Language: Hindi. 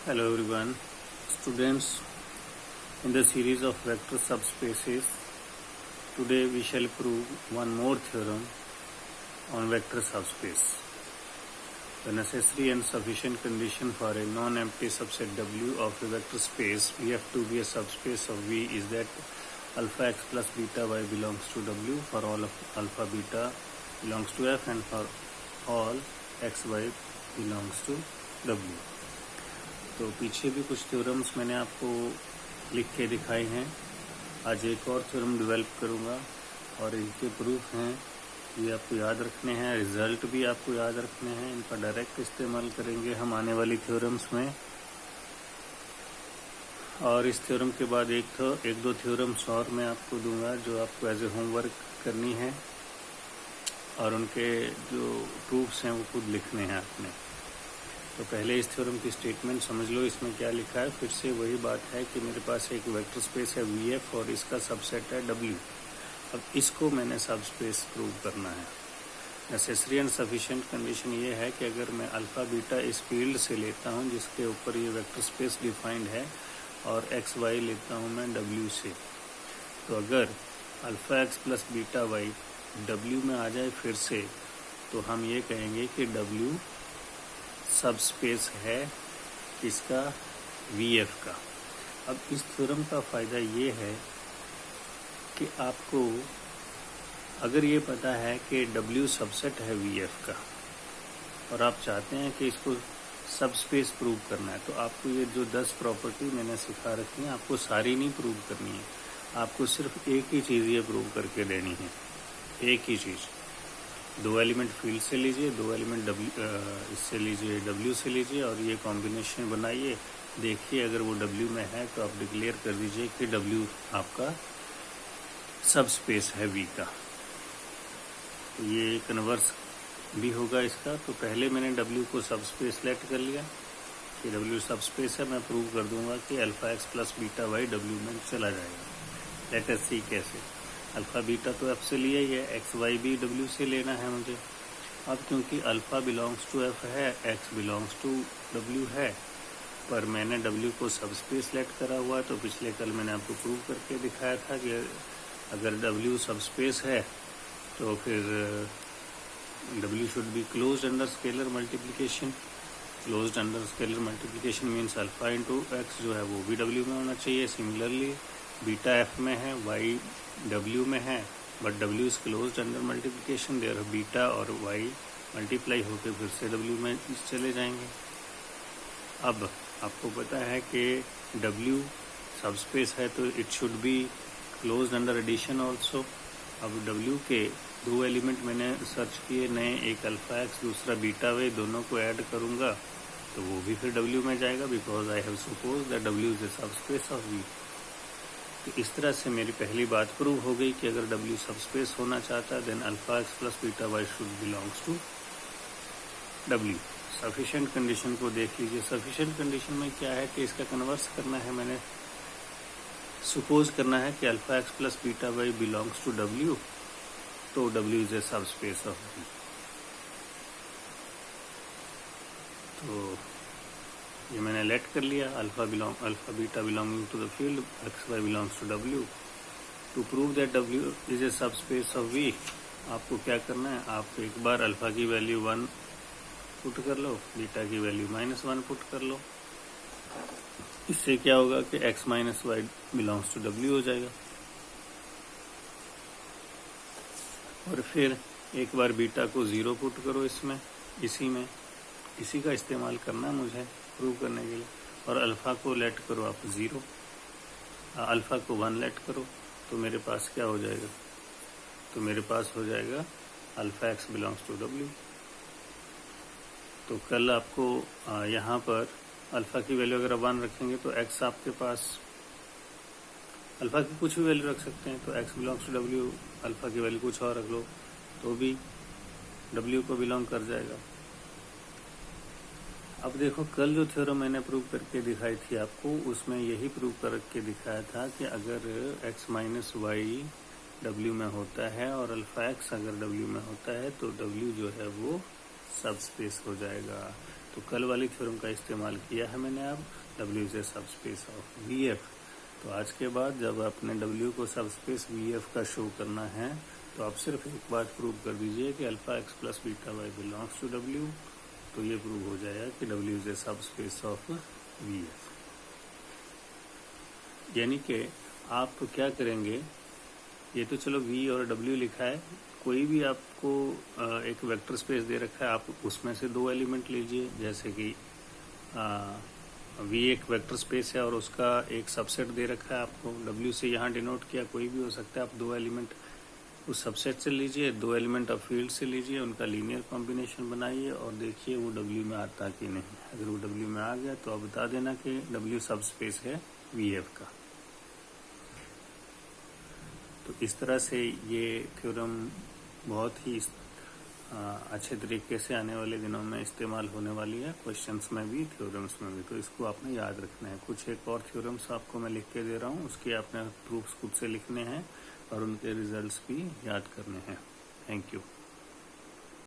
Hello everyone, students. In the series of vector subspaces, today we shall prove one more theorem on vector subspace. The necessary and sufficient condition for a non-empty subset W of a vector space Vf to be a subspace of V is that alpha x plus beta y belongs to W for all of alpha beta belongs to F and for all x y belongs to W. तो पीछे भी कुछ थ्योरम्स मैंने आपको लिख के दिखाए हैं। आज एक और थ्योरम डेवलप करूंगा और इनके प्रूफ हैं, ये आपको याद रखने हैं, रिजल्ट भी आपको याद रखने हैं। इनका डायरेक्ट इस्तेमाल करेंगे हम आने वाली थ्योरम्स में। और इस थ्योरम के बाद एक दो थ्योरम्स और मैं आपको दूंगा जो आपको एज ए होमवर्क करनी है और उनके जो प्रूफ्स हैं वो खुद लिखने हैं आपने। तो पहले इस थ्योरम की स्टेटमेंट समझ लो, इसमें क्या लिखा है। फिर से वही बात है कि मेरे पास एक वेक्टर स्पेस है Vf और इसका सबसेट है W। अब इसको मैंने सबस्पेस प्रूव करना है। नेसेसरी एंड सफिशिएंट कंडीशन ये है कि अगर मैं अल्फा बीटा इस फील्ड से लेता हूँ जिसके ऊपर ये वेक्टर स्पेस डिफाइंड है और एक्स वाई लेता हूँ मैं W से, तो अगर alpha x plus beta Y W में आ जाए फिर से, तो हम ये कहेंगे कि W सबस्पेस है इसका Vf का। अब इस थ्योरम का फ़ायदा ये है कि आपको अगर ये पता है कि W सबसेट है Vf का और आप चाहते हैं कि इसको सबस्पेस प्रूव करना है, तो आपको ये जो 10 प्रॉपर्टी मैंने सिखा रखी हैं आपको सारी नहीं प्रूव करनी है। आपको सिर्फ एक ही चीज़ ये प्रूव करके देनी है, एक ही चीज़। 2 एलिमेंट फील्ड से लीजिए, 2 एलिमेंट इससे लीजिए, W से लीजिए और ये कॉम्बिनेशन बनाइए। देखिए अगर वो W में है तो आप डिक्लेयर कर दीजिए कि W आपका सबस्पेस है V का। तो ये कन्वर्स भी होगा इसका। तो पहले मैंने W को सबस्पेस सेलेक्ट कर लिया कि W सबस्पेस है। मैं प्रूव कर दूंगा कि alpha x plus beta Y W में चला जाएगा। लेट अस सी कैसे। अल्फ़ा बीटा तो F से लिया ही है, एक्स वाई भी W से लेना है मुझे। अब क्योंकि अल्फ़ा बिलोंग्स टू F है, एक्स बिलोंग्स टू W है, पर मैंने W को सबस्पेस सेलेक्ट करा हुआ है। तो पिछले कल मैंने आपको प्रूव करके दिखाया था कि अगर W सबस्पेस है तो फिर W should be closed under scalar multiplication. Closed under scalar multiplication means alpha into x जो है वो भी W में होना चाहिए। सिमिलरली बीटा F में है, Y W में है, but W is closed under multiplication, there beta और Y मल्टीप्लाई होकर फिर से W में चले जाएंगे। अब आपको पता है कि W सबस्पेस है तो it should be closed under addition also. अब W के 2 एलिमेंट मैंने सर्च किए नए, एक अल्फा एक्स दूसरा बीटा वाई, दोनों को ऐड करूँगा तो वो भी फिर W में जाएगा, because I have suppose that W is a subspace of V। तो इस तरह से मेरी पहली बात प्रूव हो गई कि अगर W सबस्पेस होना चाहता है then alpha x plus beta y should belongs to W। Sufficient condition को देख लीजिए। सफिशिएंट कंडीशन में क्या है कि इसका कन्वर्स करना है, मैंने सपोज करना है कि alpha x plus beta y belongs to W, तो W is a subspace of V। तो ये मैंने लेट कर लिया, alpha beta belonging to the field, x y belongs to W। To prove that W is a subspace of V, आपको क्या करना है, आप एक बार अल्फा की वैल्यू 1 पुट कर लो, बीटा की वैल्यू -1 पुट कर लो। इससे क्या होगा कि x minus y belongs to W हो जाएगा। और फिर एक बार बीटा को 0 पुट करो इसमें, इसी का इस्तेमाल करना है मुझे प्रूव करने के लिए। और अल्फ़ा को लेट करो आप 0, अल्फ़ा को 1 लेट करो, तो मेरे पास क्या हो जाएगा, तो मेरे पास हो जाएगा alpha x belongs to W। तो कल आपको यहाँ पर अल्फ़ा की वैल्यू अगर 1 रखेंगे तो x आपके पास, अल्फ़ा की कुछ भी वैल्यू रख सकते हैं, तो x belongs to W, alpha की वैल्यू कुछ और रख लो तो भी W को बिलोंग कर जाएगा। अब देखो कल जो थ्योरम मैंने प्रूव करके दिखाई थी आपको, उसमें यही प्रूव करके दिखाया था कि अगर x माइनस वाई W में होता है और अल्फ़ा एक्स अगर W में होता है तो W जो है वो सबस्पेस हो जाएगा। तो कल वाली थ्योरम का इस्तेमाल किया है मैंने अब, W is a subspace of VF। तो आज के बाद जब आपने W को सबस्पेस VF का शो करना है तो आप सिर्फ एक बात प्रूव कर दीजिए कि alpha x plus beta y belongs to W, तो ये प्रूव हो जाएगा कि W is a subspace of VF। यानी कि आप क्या करेंगे, ये तो चलो V और W लिखा है, कोई भी आपको एक वेक्टर स्पेस दे रखा है, आप उसमें से दो एलिमेंट लीजिए। जैसे कि V एक वेक्टर स्पेस है और उसका एक सबसेट दे रखा है आपको, W से यहाँ डिनोट किया, कोई भी हो सकता है, आप दो एलिमेंट उस सबसेट से लीजिए, दो एलिमेंट ऑफ फील्ड से लीजिए, उनका लीनियर कॉम्बिनेशन बनाइए और देखिए वो W में आता कि नहीं। अगर वो W में आ गया तो आप बता देना कि W सबस्पेस है VF का। तो इस तरह से ये थ्योरम बहुत ही अच्छे तरीके से आने वाले दिनों में इस्तेमाल होने वाली है, क्वेश्चंस में भी, थ्योरम्स में भी। तो इसको आपने याद रखना है। कुछ एक और थ्योरम्स आपको मैं लिख के दे रहा हूँ, उसके आपने प्रूफ्स खुद से लिखने हैं और उनके रिजल्ट्स भी याद करने हैं। Thank you.